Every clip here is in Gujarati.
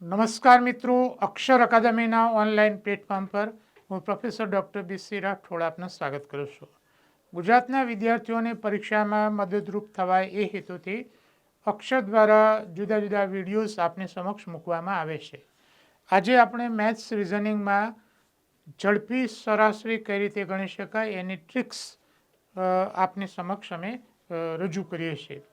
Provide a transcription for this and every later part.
નમસ્કાર મિત્રો, અક્ષર અકાદમીના ઓનલાઈન પ્લેટફોર્મ પર હું પ્રોફેસર ડૉક્ટર બી.સી. રાઠોડ આપનું સ્વાગત કરું છું. ગુજરાતના વિદ્યાર્થીઓને પરીક્ષામાં મદદરૂપ થવાય એ હેતુથી અક્ષર દ્વારા જુદા જુદા વિડીયોઝ આપની સમક્ષ મૂકવામાં આવે છે. આજે આપણે મેથ્સ રિઝનિંગમાં ઝડપી સરાસરી કઈ રીતે ગણી શકાય એની ટ્રિક્સ આપની સમક્ષ અમે રજૂ કરીએ છીએ.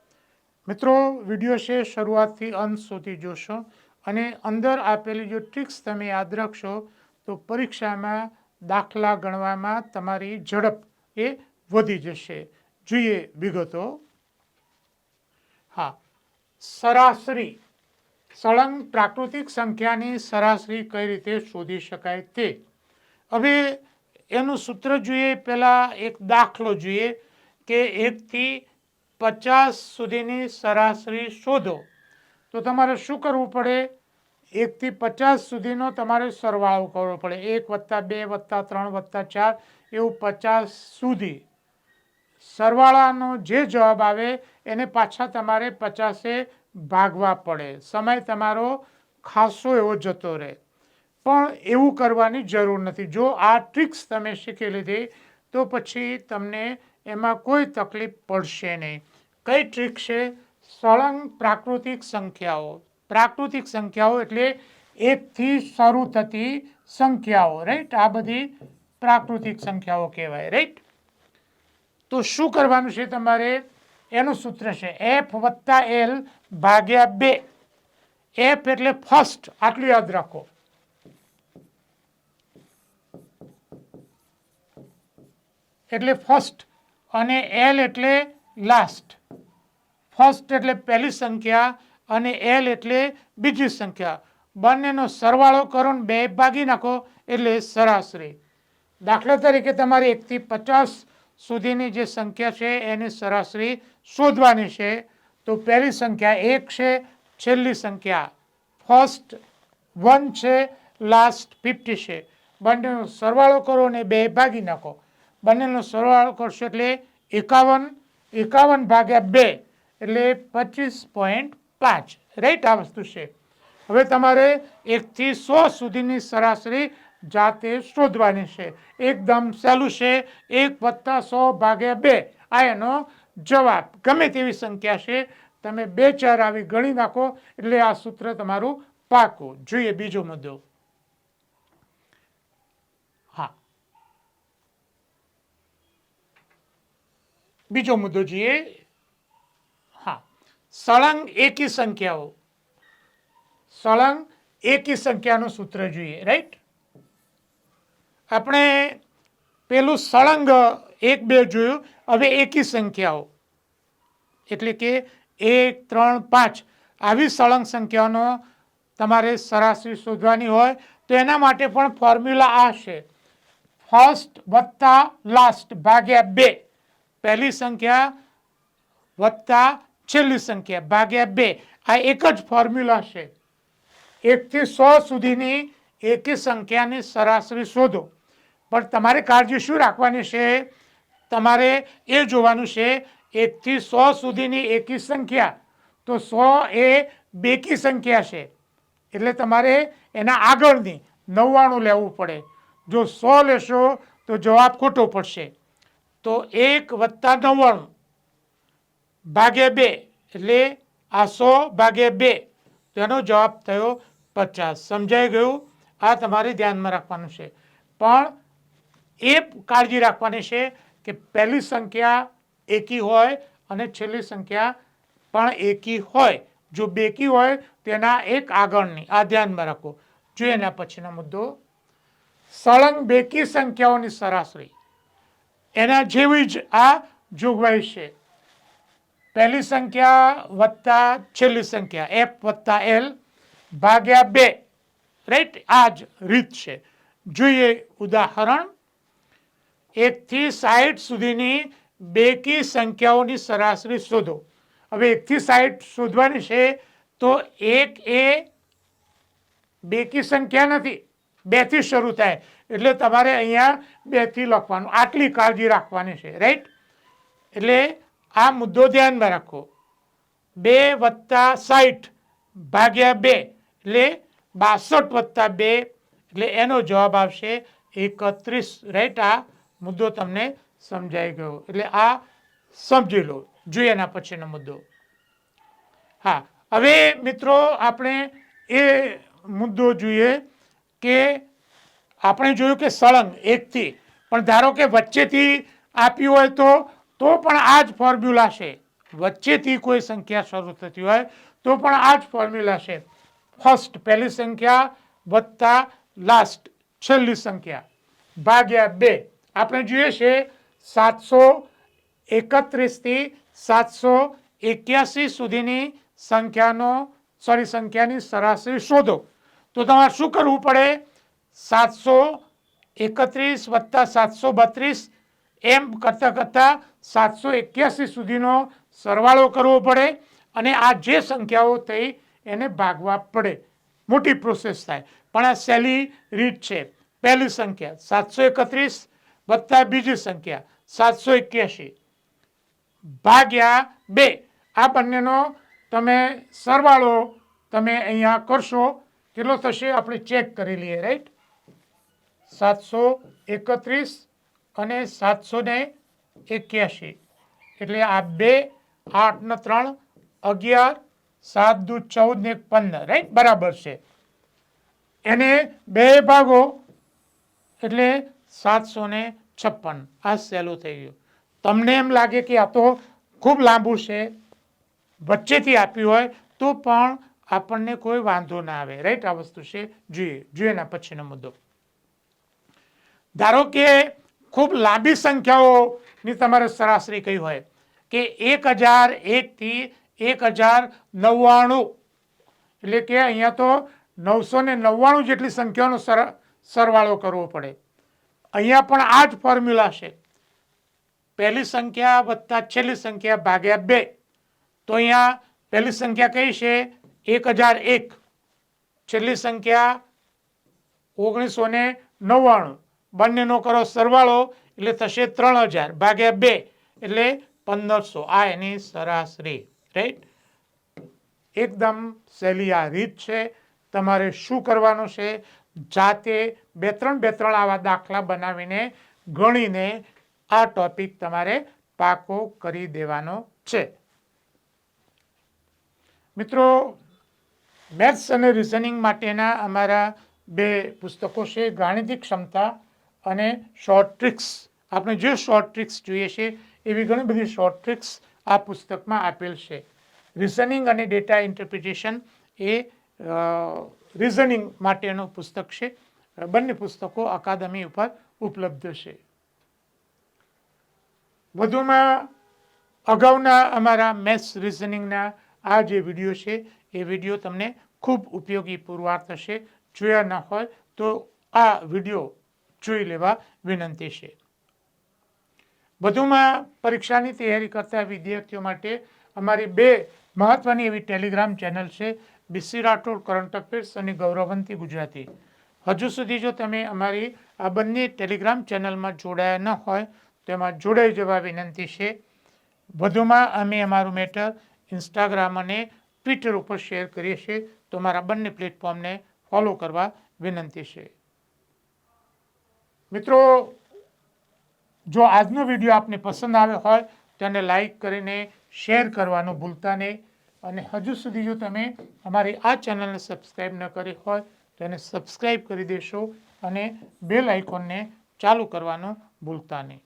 મિત્રો, વિડીયો છે શરૂઆતથી અંત સુધી જોશો અને અંદર આપેલી જો ટ્રિક્સ તમે યાદ રાખશો તો પરીક્ષામાં દાખલા ગણવામાં તમારી ઝડપ એ વધી જશે. જોઈએ વિગતો. હા, સરાસરી સળંગ પ્રાકૃતિક સંખ્યાની સરાસરી કઈ રીતે શોધી શકાય તે. હવે એનું સૂત્ર જોઈએ. પહેલાં એક દાખલો જોઈએ કે 1 થી 50 સુધીની સરાસરી શોધો. તો તમારે શું કરવું પડે? 1 થી 50 સુધીનો તમારે સરવાળો કરવો પડે. 1 + 2 + 3 + 4 એવું 50 સુધી. સરવાળાનો જે જવાબ આવે એને પાછા તમારે 50એ ભાગવા પડે. સમય તમારો ખાસો એવો જતો રહે. પણ એવું કરવાની જરૂર નથી. જો આ ટ્રિક્સ તમે શીખી લીધી તો પછી તમને એમાં કોઈ તકલીફ પડશે નહીં. કઈ ટ્રીક છે? સળંગ પ્રાકૃતિક સંખ્યાઓ. પ્રાકૃતિક સંખ્યાઓ એટલે 1 થી શરૂ થતી સંખ્યાઓ, રાઈટ? આ બધી પ્રાકૃતિક સંખ્યાઓ કહેવાય, રાઈટ? તો શું કરવાનું છે તમારે? એનું સૂત્ર છે f + l / 2. f એટલે ફર્સ્ટ, આટલું યાદ રાખો. એટલે ફર્સ્ટ અને l એટલે લાસ્ટ. ફર્સ્ટ એટલે પહેલી સંખ્યા અને l એટલે બીજી સંખ્યા. બંનેનો સરવાળો કરો ને 2 ભાગી નાખો એટલે સરાસરી. દાખલા તરીકે તમારે 1 થી 50 સુધીની જે સંખ્યા છે એની સરાસરી શોધવાની છે. તો પહેલી સંખ્યા 1 છે, છેલ્લી સંખ્યા ફર્સ્ટ 1 છે, લાસ્ટ 50 છે. બંનેનો સરવાળો કરો અને 2 ભાગી નાખો. બંનેનો સરવાળો કરશો એટલે 51. 51 / 2 એટલે 25.5, રાઈટ? આ વસ્તુ છે. હવે તમારે 1 થી 100 સુધીની સરાસરી જાતે શોધવાની છે. એકદમ સહેલું છે. 1 + 100 / 2 આ એનો જવાબ. ગમે તેવી સંખ્યા છે, તમે 2 4 આવી ગણી નાખો એટલે આ સૂત્ર તમારું પાકું. જોઈએ બીજો મુદ્દો. હા, બીજો મુદ્દો જોઈએ. હા, સળંગ એકી સંખ્યાઓ. સળંગ એકી સંખ્યાનું સૂત્ર જોઈએ, રાઈટ? આપણે પેલું સળંગ 1 2 જોયું. હવે એકી સંખ્યાઓ એટલે કે 1 3 5 આવી સળંગ સંખ્યાઓનો તમારે સરાસરી શોધવાની હોય તો એના માટે પણ ફોર્મ્યુલા આ છે. First + last / 2. પહેલી સંખ્યા વત્તા છેલ્લી સંખ્યા ભાગ્યા 2. આ એક જ ફોર્મ્યુલા છે. 1 થી 100 સુધીની એકી સંખ્યાની સરાસરી શોધો. પણ તમારે કાળજી શું રાખવાની છે? તમારે એ જોવાનું છે 1 થી 100 સુધીની એકી સંખ્યા. તો 100 એ બેકી સંખ્યા છે એટલે તમારે એના આગળની 99 લેવું પડે. જો 100 લેશો તો જવાબ ખોટો પડશે. તો 1 + 99 / 2 એટલે આ 100 / 2. તેનો જવાબ થયો 50. સમજાઈ ગયું? આ તમારે ધ્યાનમાં રાખવાનું છે. પણ એ કાળજી રાખવાની છે કે પહેલી સંખ્યા એકી હોય અને છેલ્લી સંખ્યા પણ એકી હોય. જો બેકી હોય તેના એક આગળની. આ ધ્યાનમાં રાખો. જોઈએ એના પછીનો મુદ્દો. સળંગ બેકી સંખ્યાઓની સરાસરી. એના જેવી જ આ જોગવાઈ છે. પહેલી સંખ્યા વત્તા છેલ્લી સંખ્યા f + l / 2, રાઈટ? આ જ રીત છે. જોઈએ ઉદાહરણ. 1 થી 60 સુધીની બેકી સંખ્યાઓની સરાસરી શોધો. હવે 1 થી 60 શોધવાની છે તો 1 એ બેકી સંખ્યા નથી, 2 થી શરૂ થાય એટલે તમારે અહીંયા 2 થી લખવાનું. આટલી કાળજી રાખવાની છે, રાઈટ? એટલે આ મુદ્દો ધ્યાનમાં રાખો. 2 + 60 / 2 એટલે 62 વત્તા 2 એટલે એનો જવાબ આવશે 31, રાઈટ. આ મુદ્દો તમને સમજાઈ ગયો, એટલે આ સમજી લો. જોઈએ એના પછીનો મુદ્દો. હા, હવે મિત્રો આપણે એ મુદ્દો જોઈએ કે આપણે જોયું કે સળંગ એકથી, પણ ધારો કે વચ્ચેથી આપ્યું હોય તો પણ આ જ ફોર્મ્યુલા છે. વચ્ચેથી કોઈ સંખ્યા શરૂ થતી હોય તો પણ આ જ ફોર્મ્યુલા છે. ફર્સ્ટ પહેલી સંખ્યા વત્તા લાસ્ટ છેલ્લી સંખ્યા ભાગ્યા 2. આપણે જોઈએ છે 731 થી 781 સુધીની સંખ્યાની સરાસરી શોધો. તો તમારે શું કરવું પડે? 731 વત્તા 732 એમ કરતા કરતા 781 સુધીનો સરવાળો કરવો પડે અને આ જે સંખ્યાઓ થઈ એને ભાગવા પડે. મોટી પ્રોસેસ થાય, પણ આ સહેલી રીત છે. પહેલી સંખ્યા 731 વત્તા બીજી સંખ્યા 781 ભાગ્યા 2. આ બંનેનો તમે સરવાળો તમે અહીંયા કરશો, કેટલો થશે આપણે ચેક કરી લઈએ, રાઈટ. 731 અને 781 એટલે આ 2, 8 ને 3 11, 7 દુ 14 ને 15, રાઈટ, બરાબર છે. એને 2 ભાગો એટલે 756. આ સહેલું થઈ ગયું. તમને એમ લાગે કે આ તો ખૂબ લાંબુ છે, વચ્ચેથી આપ્યું હોય તો પણ આપણને કોઈ વાંધો ના આવે, રાઈટ. આ વસ્તુ છે. જોઈએ એના પછીનો મુદ્દો. ધારો કે ખૂબ લાંબી સંખ્યાઓની તમારે સરાસરી કઈ હોય કે 1001 થી 1099, એટલે કે અહીંયા તો 999 જેટલી સંખ્યાનો સરવાળો કરવો પડે. અહીંયા પણ આ જ ફોર્મ્યુલા છે. પહેલી સંખ્યા વત્તા છેલ્લી સંખ્યા ભાગ્યા 2. તો અહીંયા પહેલી સંખ્યા કઈ છે? 1001. છેલ્લી સંખ્યા 1999. બંનેનો કરો સરવાળો એટલે થશે 3000 ભાગ્યા 2 એટલે 1500. આ એની સરાસરી, રાઈટ. એકદમ સહેલી આ રીત છે. તમારે શું કરવાનું છે? જાતે 2-3 આવા દાખલા બનાવીને ગણીને આ ટોપિક તમારે પાકો કરી દેવાનો છે. મિત્રો, મેથ્સ અને રિઝનિંગ માટેના અમારા 2 પુસ્તકો છે, ગાણિતિક ક્ષમતા અને શોર્ટ ટ્રિક્સ. આપણે જે શોર્ટ ટ્રિક્સ જોઈએ છે એવી ઘણી બધી શોર્ટ ટ્રિક્સ આ પુસ્તકમાં આપેલ છે. રિઝનિંગ અને ડેટા ઇન્ટરપ્રિટેશન એ રિઝનિંગ માટેનું પુસ્તક છે. બંને પુસ્તકો અકાદમી ઉપર ઉપલબ્ધ છે. વધુમાં અગાઉના અમારા મેથ્સ રિઝનિંગના આ જે વિડીયો છે એ વિડીયો તમને ખૂબ ઉપયોગી પુરવાર થશે. જોયા ન હોય તો આ વિડીયો જોઈ લેવા વિનંતી છે. વધુમાં પરીક્ષાની તૈયારી કરતા વિદ્યાર્થીઓ માટે અમારી 2 મહત્વની એવી ટેલિગ્રામ ચેનલ છે, બીસી રાઠોડ કરંટ અફેર્સ અને ગૌરવંતી ગુજરાતી. હજુ સુધી જો તમે અમારી આ બંને ટેલિગ્રામ ચેનલમાં જોડાયા ન હોય તો એમાં જોડાઈ જવા વિનંતી છે. વધુમાં અમે અમારું મેટર ઇન્સ્ટાગ્રામ અને ટ્વિટર ઉપર શેર કરીએ છીએ, તો અમારા બંને પ્લેટફોર્મને ફોલો કરવા વિનંતી છે. મિત્રો, જો આજનો વિડીયો આપને પસંદ આવ્યો હોય તો એને લાઈક કરીને શેર કરવાનું ભૂલતા નહીં. અને હજુ સુધી જો તમે અમારી આ ચેનલને સબસ્ક્રાઈબ ન કરી હોય તો એને સબસ્ક્રાઈબ કરી દેશો અને બેલ આઇકોનને ચાલુ કરવાનું ભૂલતા નહીં.